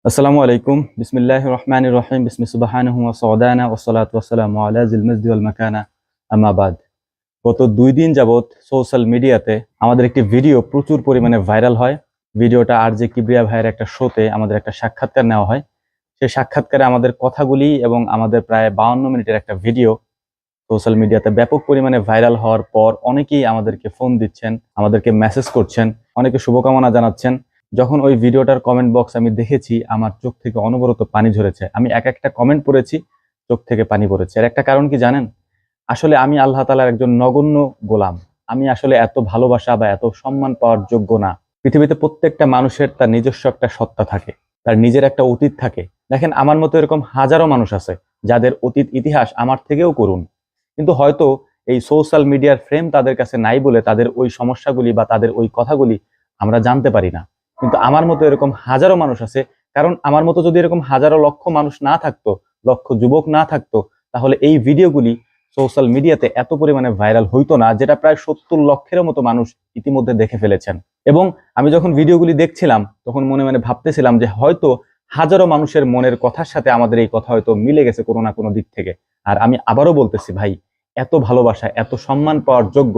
আসসালামু আলাইকুম বিসমিল্লাহির রহমানির রহিম বিসমি সুবহানাহু ওয়া সাওদানা ওয়া সালাতু ওয়া সালামু আলা জিল মাজদি ওয়াল মাকানা আম্মা বাদ। গত 2 দিন যাবত সোশ্যাল মিডিয়াতে আমাদের একটি ভিডিও প্রচুর পরিমাণে ভাইরাল হয়। ভিডিওটা আরজে কিবরিয়া ভাইয়ের একটা শোতে আমাদের একটা সাক্ষাৎকার নেওয়া হয়। সেই সাক্ষাৎকারে আমাদের কথাগুলি এবং আমাদের প্রায় 52 মিনিটের একটা ভিডিও সোশ্যাল মিডিয়াতে ব্যাপক পরিমাণে ভাইরাল হওয়ার পর অনেকেই আমাদেরকে ফোন দিচ্ছেন, আমাদেরকে মেসেজ করছেন, অনেকে শুভকামনা জানাচ্ছেন। যখন ওই ভিডিওটার কমেন্ট বক্স আমি দেখেছি, আমার চোখ থেকে অনবরত পানি ঝরেছে। আমি এক একটা কমেন্ট পড়েছি, চোখ থেকে পানি পড়েছে। এর একটা কারণ কি জানেন? আসলে আমি আল্লাহ তাআলার একজন নগণ্য গোলাম। আমি আসলে এত ভালোবাসা বা এত সম্মান পাওয়ার যোগ্য না। পৃথিবীতে প্রত্যেকটা মানুষের তার নিজস্ব একটা সত্তা থাকে, তার নিজের একটা অতীত থাকে। দেখেন, আমার মতো এরকম হাজারো মানুষ আছে যাদের অতীত ইতিহাস আমার থেকেও করুন, কিন্তু হয়তো এই সোশ্যাল মিডিয়ার ফ্রেম তাদের কাছে নাই বলে তাদের ওই সমস্যাগুলি বা তাদের ওই কথাগুলি আমরা জানতে পারি না। কিন্তু আমার মতো এরকম হাজারো মানুষ আছে। কারণ আমার মতো যদি এরকম হাজারো লক্ষ মানুষ না থাকতো, লক্ষ যুবক না থাকতো, তাহলে এই ভিডিওগুলি সোশ্যাল মিডিয়াতে এত পরিমাণে ভাইরাল হইতো না, যেটা প্রায় 70 লক্ষের মতো মানুষ ইতিমধ্যে দেখে ফেলেছেন। এবং আমি যখন ভিডিওগুলি দেখছিলাম তখন মনে মনে ভাবতেছিলাম যে হয়তো হাজারো মানুষের মনের কথার সাথে আমাদের এই কথা হয়তো মিলে গেছে কোনো না কোনো দিক থেকে। আর আমি আবারও বলতেছি, ভাই, এত ভালোবাসা, এত সম্মান পাওয়ার যোগ্য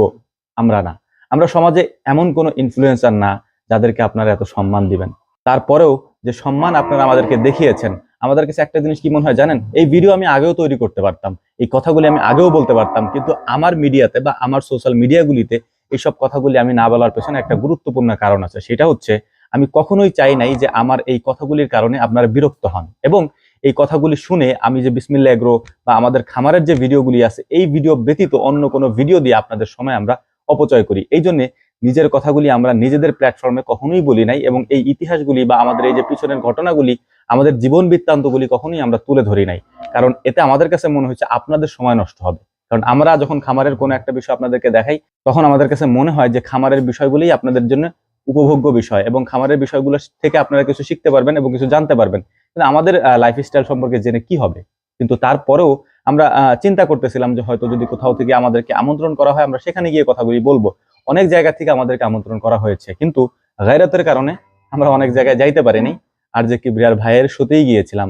আমরা না। আমরা সমাজে এমন কোনো ইনফ্লুয়েন্সার না যাদেরকে আপনারা এত সম্মান দিবেন। তারপরেও যে সম্মান আপনারা আমাদেরকে দেখিয়েছেন, আমাদের কাছে একটা জিনিস কি মনে হয় জানেন? এই ভিডিও আমি আগেও তৈরি করতে পারতাম, এই কথাগুলি আমি আগেও বলতে পারতাম, কিন্তু আমার মিডিয়াতে বা আমার সোশ্যাল মিডিয়াগুলিতে এইসব কথাগুলি আমি না বলার পেছনে একটা গুরুত্বপূর্ণ কারণ আছে। সেটা হচ্ছে, আমি কখনোই চাই নাই যে আমার এই কথাগুলির কারণে আপনারা বিরক্ত হন, এবং এই কথাগুলি শুনে আমি যে বিসমিল্লাহ এগ্রো বা আমাদের খামারের যে ভিডিওগুলি আছে, এই ভিডিও ব্যতীত অন্য কোনো ভিডিও দিয়ে আপনাদের সময় আমরা অপচয় করি। এই জন্যে নিজের কথাগুলি আমরা নিজেদের প্ল্যাটফর্মে কখনোই বলি নাই, এবং এই ইতিহাসগুলি বা আমাদের এই যে পিছনের ঘটনাগুলি, আমাদের জীবন বৃত্তান্তগুলি কখনোই আমরা তুলে ধরি নাই। কারণ এতে আমাদের কাছে মনে হচ্ছে আপনাদের সময় নষ্ট হবে। কারণ আমরা যখন খামারের কোনো একটা বিষয় আপনাদেরকে দেখাই, তখন আমাদের কাছে মনে হয় যে খামারের বিষয়গুলি আপনাদের জন্য উপভোগ্য বিষয়, এবং খামারের বিষয়গুলো থেকে আপনারা কিছু শিখতে পারবেন এবং কিছু জানতে পারবেন। কিন্তু আমাদের লাইফস্টাইল সম্পর্কে জেনে কি হবে? কিন্তু তারপরেও আমরা চিন্তা করতেছিলাম যে হয়তো যদি কোথাও থেকে আমাদেরকে আমন্ত্রণ করা হয়, আমরা সেখানে গিয়ে কথাগুলি বলবো। অনেক জায়গা থেকে আমাদেরকে আমন্ত্রণ করা হয়েছে, কিন্তু গায়রাতের কারণে আমরা অনেক জায়গায় যাইতে পারিনি। আর যে কিবরিয়ার ভাইয়ের শোতেই গিয়েছিলাম।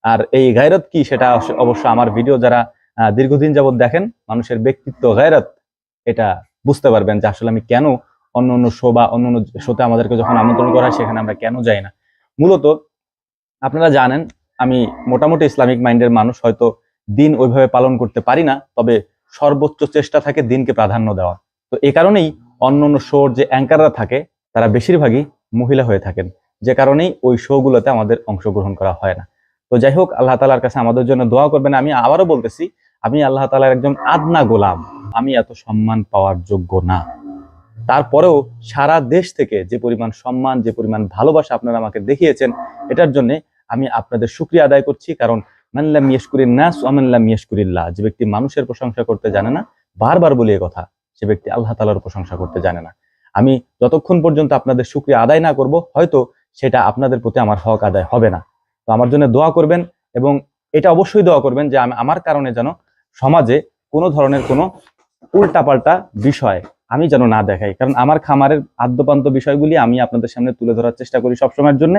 আর এই গায়রত কি, সেটা অবশ্য আমার ভিডিও যারা দীর্ঘদিন যাবত দেখেন, মানুষের ব্যক্তিত্ব গায়রত, এটা বুঝতে পারবেন যে আসলে আমি কেন অন্য অন্য শো বা অন্য অন্য শোতে আমাদেরকে যখন আমন্ত্রণ করা হয় সেখানে আমরা কেন যাই না। মূলত আপনারা জানেন, আমি মোটামুটি ইসলামিক মাইন্ডের মানুষ। হয়তো দিন ওইভাবে পালন করতে পারি না, তবে সর্বোচ্চ চেষ্টা থাকে দিনকে প্রাধান্য দেওয়া। তো এই কারণেই অন্য অন্য শোর যে অ্যাঙ্কাররা থাকে তারা বেশিরভাগই মহিলা হয়ে থাকেন, যে কারণেই ওই শোগুলোতে আমাদের অংশগ্রহণ করা হয় না। তো যাই হোক, আল্লাহ তাআলার কাছে আমাদের জন্য দোয়া করবেন। আমি আবারও বলতেছি, আমি আল্লাহ তাআলার একজন আদনা গোলাম। আমি এত সম্মান পাওয়ার যোগ্য না। তারপরেও সারা দেশ থেকে যে পরিমাণ সম্মান, যে পরিমাণ ভালোবাসা আপনারা আমাকে দেখিয়েছেন, এটার জন্য আমি আপনাদের শুকরিয়া আদায় করছি। কারণ মান লাম ইয়াশকুরিন নাস ওয়া মান লাম ইয়াশকুরিল্লাহ, যে ব্যক্তি মানুষের প্রশংসা করতে জানে না, বারবার বলি এই কথা, সে ব্যক্তি আল্লাহ তাআলার প্রশংসা করতে জানে না। আমি যতক্ষণ পর্যন্ত আপনাদের শুকরিয়া আদায় না করব, হয়তো সেটা আপনাদের প্রতি আমার হক আদায় হবে না। তো আমার জন্য দোয়া করবেন, এবং এটা অবশ্যই দোয়া করবেন যে আমার কারণে যেন সমাজে কোনো ধরনের কোনো উল্টাপাল্টা বিষয় আমি যেন না দেখাই। কারণ আমার খামারের আদ্যপান্ত বিষয়গুলি আমি আপনাদের সামনে তুলে ধরার চেষ্টা করি সবসময়ের জন্য।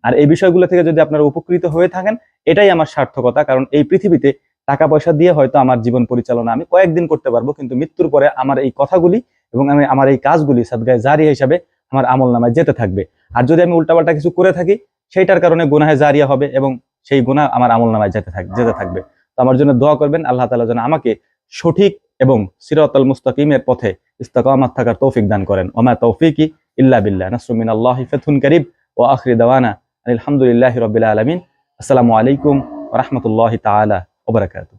আর এই বিষয়গুলো থেকে যদি আপনারা উপকৃত হয়ে থাকেন, এটাই আমার সার্থকতা। কারণ এই পৃথিবীতে টাকা পয়সা দিয়ে হয়তো আমার জীবন পরিচালনা আমি কয়েকদিন করতে পারবো, কিন্তু মৃত্যুর পরে আমার এই কথাগুলি এবং আমার এই কাজগুলি সাদগায়ে জারিয়া হিসাবে আমার আমলনামায় যেতে থাকবে। আর যদি আমি উল্টাপাল্টা কিছু করে থাকি, সেইটার কারণে গুনাহে জারিয়া হবে, এবং সেই গুনাহ আমার আমলনামায় যেতে থাকবে। তো আমার জন্য দোয়া করবেন, আল্লাহ তাআলা যেন আমাকে সঠিক এবং সিরাতাল মুস্তাকিমের পথে ইস্তেকামাত থাকার তৌফিক দান করেন। ওমা তৌফিকি ইল্লা বিল্লাহ। নাসরুম মিনাল্লাহি ফাতহুন কারীব ওয়া আখির দাওয়ানা আলহামদুলিল্লাহি রাব্বিল আলামিন। আসসালামু আলাইকুম ওয়া রাহমাতুল্লাহি তাআলা ওয়া বারাকাতুহু।